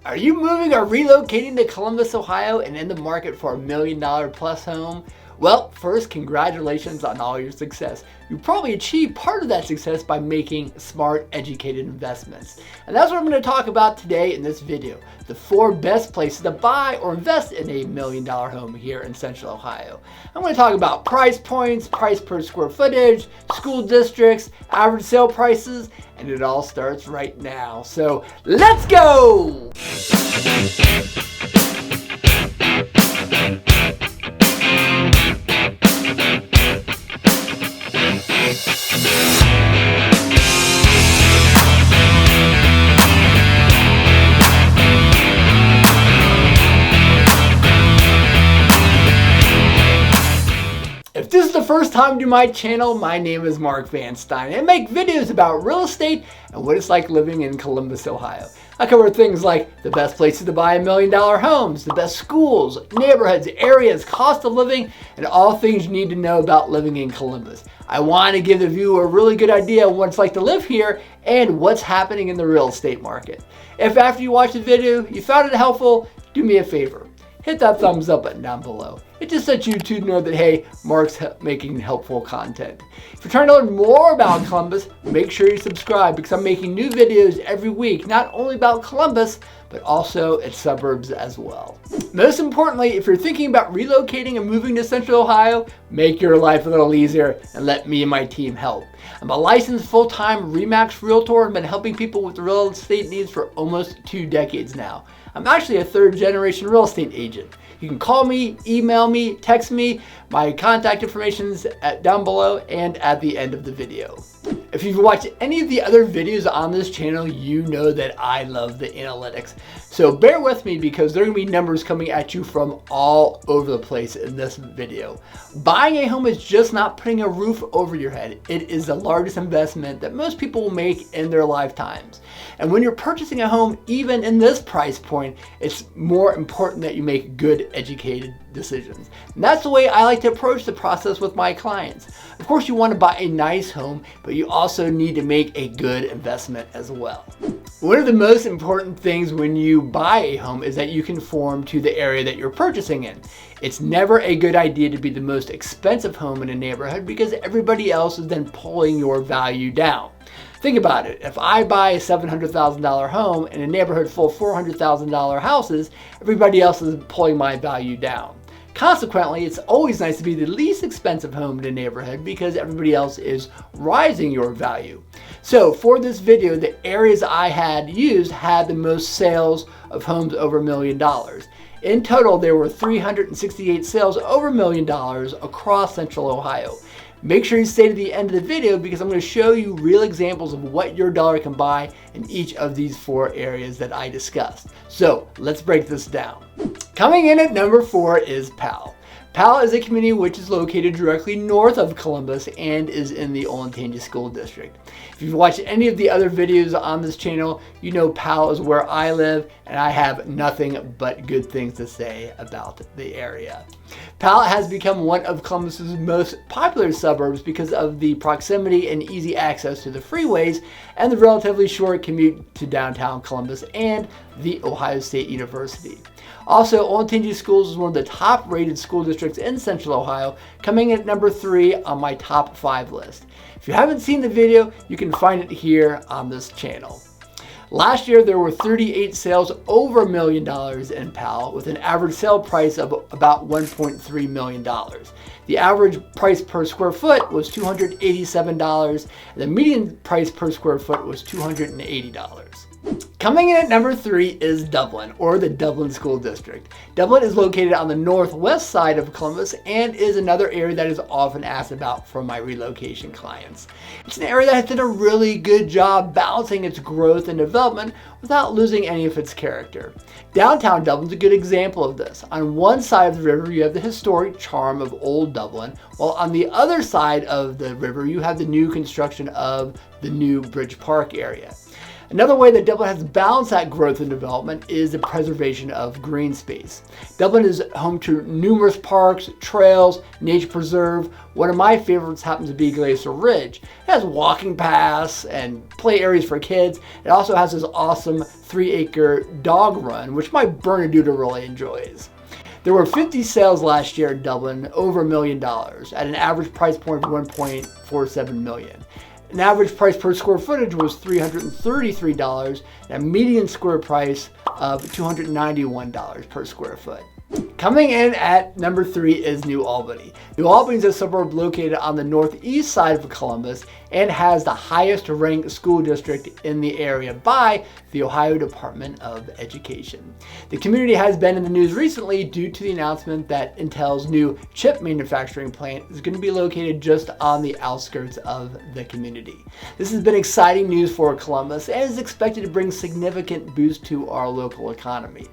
Are you moving or relocating to Columbus, Ohio and in the market for $1 million plus home? Well, first, congratulations on all your success. You probably achieved part of that success by making smart, educated investments. And that's what I'm going to talk about today in this video. The 4 best places to buy or invest in a $1 million home here in Central Ohio. I'm going to talk about price points, price per square footage, school districts, average sale prices, and it all starts right now. So let's go! If this is the first time to my channel, my name is Mark Van Stein and I make videos about real estate and what it's like living in Columbus, Ohio. I cover things like the best places to buy $1 million homes, the best schools, neighborhoods, areas, cost of living, and all things you need to know about living in Columbus. I want to give the viewer a really good idea of what it's like to live here and what's happening in the real estate market. If after you watch the video you found it helpful, do me a favor. Hit that thumbs up button down below. It just lets YouTube know that, hey, Mark's making helpful content. If you're trying to learn more about Columbus, make sure you subscribe because I'm making new videos every week, not only about Columbus, but also its suburbs as well. Most importantly, if you're thinking about relocating and moving to Central Ohio, make your life a little easier and let me and my team help. I'm a licensed full-time RE/MAX Realtor and been helping people with real estate needs for almost 2 decades now. I'm actually a 3rd generation real estate agent. You can call me, email me, text me. My contact information is down below and at the end of the video. If you've watched any of the other videos on this channel, you know that I love the analytics. So bear with me because there are going to be numbers coming at you from all over the place in this video. Buying a home is just not putting a roof over your head. It is the largest investment that most people will make in their lifetimes. And when you're purchasing a home, even in this price point, it's more important that you make good, educated decisions. And that's the way I like to approach the process with my clients. Of course, you want to buy a nice home, but you also need to make a good investment as well. One of the most important things when you buy a home is that you conform to the area that you're purchasing in. It's never a good idea to be the most expensive home in a neighborhood because everybody else is then pulling your value down. Think about it. If I buy a $700,000 home in a neighborhood full of $400,000 houses, everybody else is pulling my value down. Consequently, it's always nice to be the least expensive home in the neighborhood because everybody else is rising your value. So for this video, the areas I had used had the most sales of homes over $1 million. In total, there were 368 sales over $1 million across Central Ohio. Make sure you stay to the end of the video because I'm going to show you real examples of what your dollar can buy in each of these 4 areas that I discussed. So let's break this down. Coming in at number 4 is Powell. Powell is a community which is located directly north of Columbus and is in the Arlington School District. If you've watched any of the other videos on this channel, you know Powell is where I live and I have nothing but good things to say about the area. Powell has become one of Columbus's most popular suburbs because of the proximity and easy access to the freeways and the relatively short commute to downtown Columbus and the Ohio State University. Also, Arlington Schools is one of the top rated school districts in Central Ohio, coming in at number 3 on my top 5 list. If you haven't seen the video, you can find it here on this channel. Last year, there were 38 sales over $1 million in Powell with an average sale price of about $1.3 million. The average price per square foot was $287, and the median price per square foot was $280. Coming in at number 3 is Dublin, or the Dublin School District. Dublin is located on the northwest side of Columbus and is another area that is often asked about from my relocation clients. It's an area that has done a really good job balancing its growth and development without losing any of its character. Downtown Dublin is a good example of this. On one side of the river, you have the historic charm of Old Dublin, while on the other side of the river, you have the new construction of the new Bridge Park area. Another way that Dublin has balanced that growth and development is the preservation of green space. Dublin is home to numerous parks, trails, nature preserve. One of my favorites happens to be Glacier Ridge. It has walking paths and play areas for kids. It also has this awesome 3-acre dog run, which my Bernedoodle really enjoys. There were 50 sales last year in Dublin, over $1 million, at an average price point of $1.47 million. An average price per square footage was $333, and a median square price of $291 per square foot. Coming in at number 3 is New Albany. New Albany is a suburb located on the northeast side of Columbus and has the highest ranked school district in the area by the Ohio Department of Education. The community has been in the news recently due to the announcement that Intel's new chip manufacturing plant is going to be located just on the outskirts of the community. This has been exciting news for Columbus and is expected to bring significant boost to our local economy.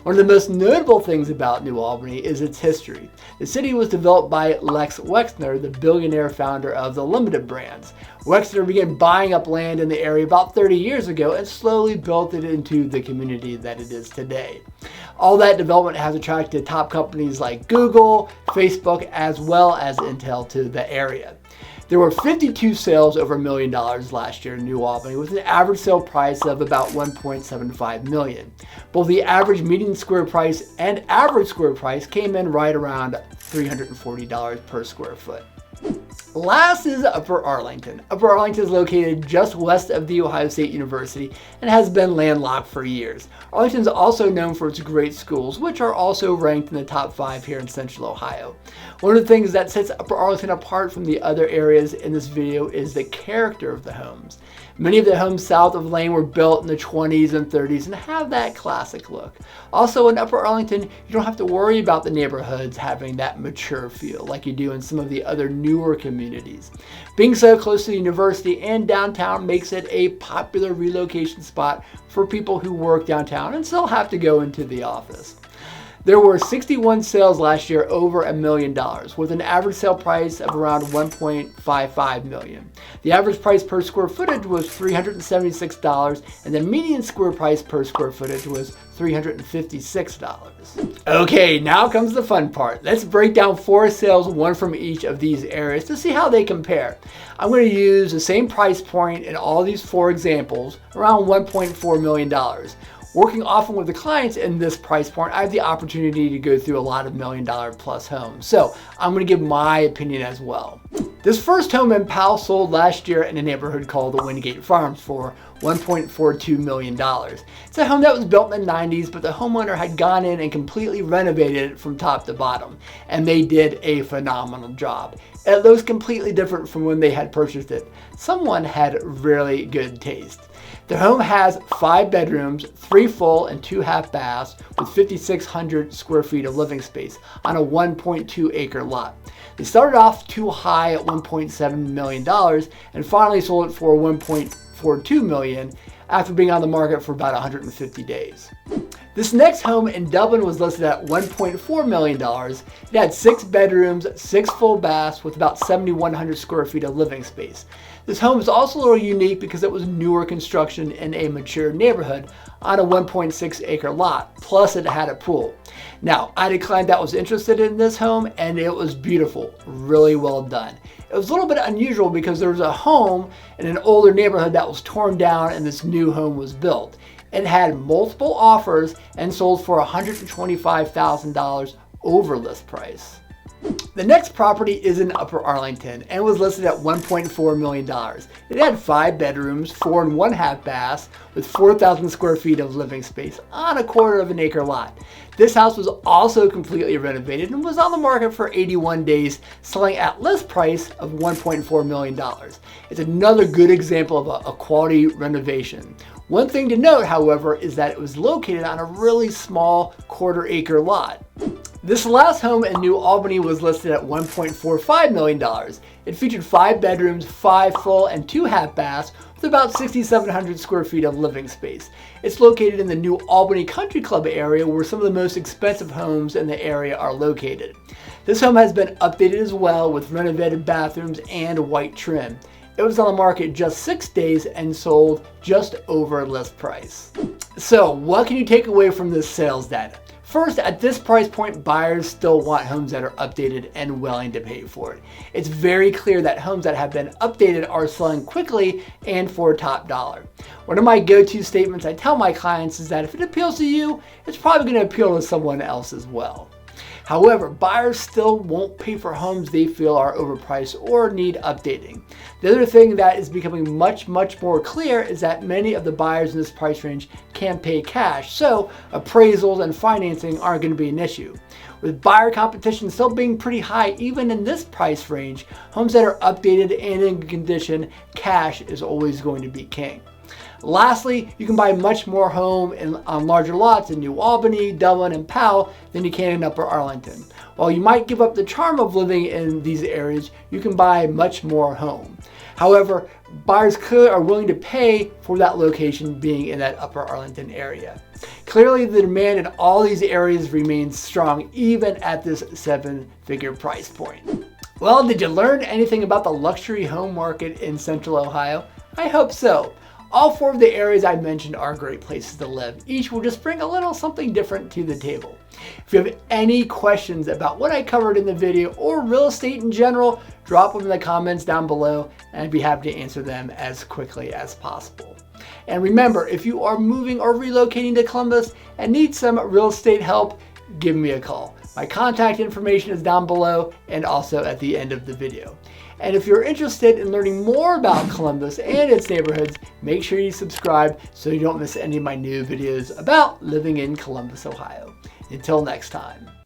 One of the most notable things about New Albany is its history. The city was developed by Lex Wexner, the billionaire founder of the Limited Brands. Wexner began buying up land in the area about 30 years ago and slowly built it into the community that it is today. All that development has attracted top companies like Google, Facebook, as well as Intel to the area. There were 52 sales over $1 million last year in New Albany, with an average sale price of about $1.75 million. Both the average median square price and average square price came in right around $340 per square foot. Last is Upper Arlington. Upper Arlington is located just west of the Ohio State University and has been landlocked for years. Arlington is also known for its great schools, which are also ranked in the top 5 here in Central Ohio. One of the things that sets Upper Arlington apart from the other areas in this video is the character of the homes. Many of the homes south of Lane were built in the 20s and 30s and have that classic look. Also in Upper Arlington, you don't have to worry about the neighborhoods having that mature feel like you do in some of the other newer communities. Being so close to the university and downtown makes it a popular relocation spot for people who work downtown and still have to go into the office. There were 61 sales last year over $1 million, with an average sale price of around $1.55 million. The average price per square footage was $376, and the median square price per square footage was $356. Okay, now comes the fun part. Let's break down 4 sales, one from each of these areas, to see how they compare. I'm going to use the same price point in all these 4 examples, around $1.4 million. Working often with the clients in this price point, I have the opportunity to go through a lot of $1 million plus homes. So I'm going to give my opinion as well. This first home in Powell sold last year in a neighborhood called the Wingate Farms for $1.42 million. It's a home that was built in the 90s, but the homeowner had gone in and completely renovated it from top to bottom, and they did a phenomenal job. It looks completely different from when they had purchased it. Someone had really good taste. The home has 5 bedrooms, 3 full and 2 half baths with 5,600 square feet of living space on a 1.2 acre lot. They started off too high at $1.7 million and finally sold it for $1.42 million after being on the market for about 150 days. This next home in Dublin was listed at $1.4 million. It had 6 bedrooms, 6 full baths with about 7,100 square feet of living space. This home is also a little unique because it was newer construction in a mature neighborhood on a 1.6 acre lot, plus it had a pool. Now, I had a client that was interested in this home and it was beautiful, really well done. It was a little bit unusual because there was a home in an older neighborhood that was torn down and this new home was built. It had multiple offers and sold for $125,000 over list price. The next property is in Upper Arlington and was listed at $1.4 million. It had 5 bedrooms, 4 and 1/2 baths with 4,000 square feet of living space on a 1/4 acre lot. This house was also completely renovated and was on the market for 81 days, selling at list price of $1.4 million. It's another good example of a quality renovation. One thing to note, however, is that it was located on a really small 1/4 acre lot. This last home in New Albany was listed at $1.45 million. It featured 5 bedrooms, 5 full and 2 half baths with about 6,700 square feet of living space. It's located in the New Albany Country Club area where some of the most expensive homes in the area are located. This home has been updated as well with renovated bathrooms and white trim. It was on the market just 6 days and sold just over list price. So what can you take away from this sales data? First, at this price point, buyers still want homes that are updated and willing to pay for it. It's very clear that homes that have been updated are selling quickly and for top dollar. One of my go-to statements I tell my clients is that if it appeals to you, it's probably going to appeal to someone else as well. However, buyers still won't pay for homes they feel are overpriced or need updating. The other thing that is becoming much more clear is that many of the buyers in this price range can't pay cash, so appraisals and financing aren't going to be an issue. With buyer competition still being pretty high even in this price range, homes that are updated and in good condition, cash is always going to be king. Lastly, you can buy much more home on larger lots in New Albany, Dublin, and Powell than you can in Upper Arlington. While you might give up the charm of living in these areas, you can buy much more home. However, buyers clearly are willing to pay for that location being in that Upper Arlington area. Clearly, the demand in all these areas remains strong even at this 7-figure price point. Well, did you learn anything about the luxury home market in Central Ohio? I hope so. All 4 of the areas I mentioned are great places to live. Each will just bring a little something different to the table. If you have any questions about what I covered in the video or real estate in general, drop them in the comments down below and I'd be happy to answer them as quickly as possible. And remember, if you are moving or relocating to Columbus and need some real estate help, give me a call. My contact information is down below and also at the end of the video. And if you're interested in learning more about Columbus and its neighborhoods, make sure you subscribe so you don't miss any of my new videos about living in Columbus, Ohio. Until next time.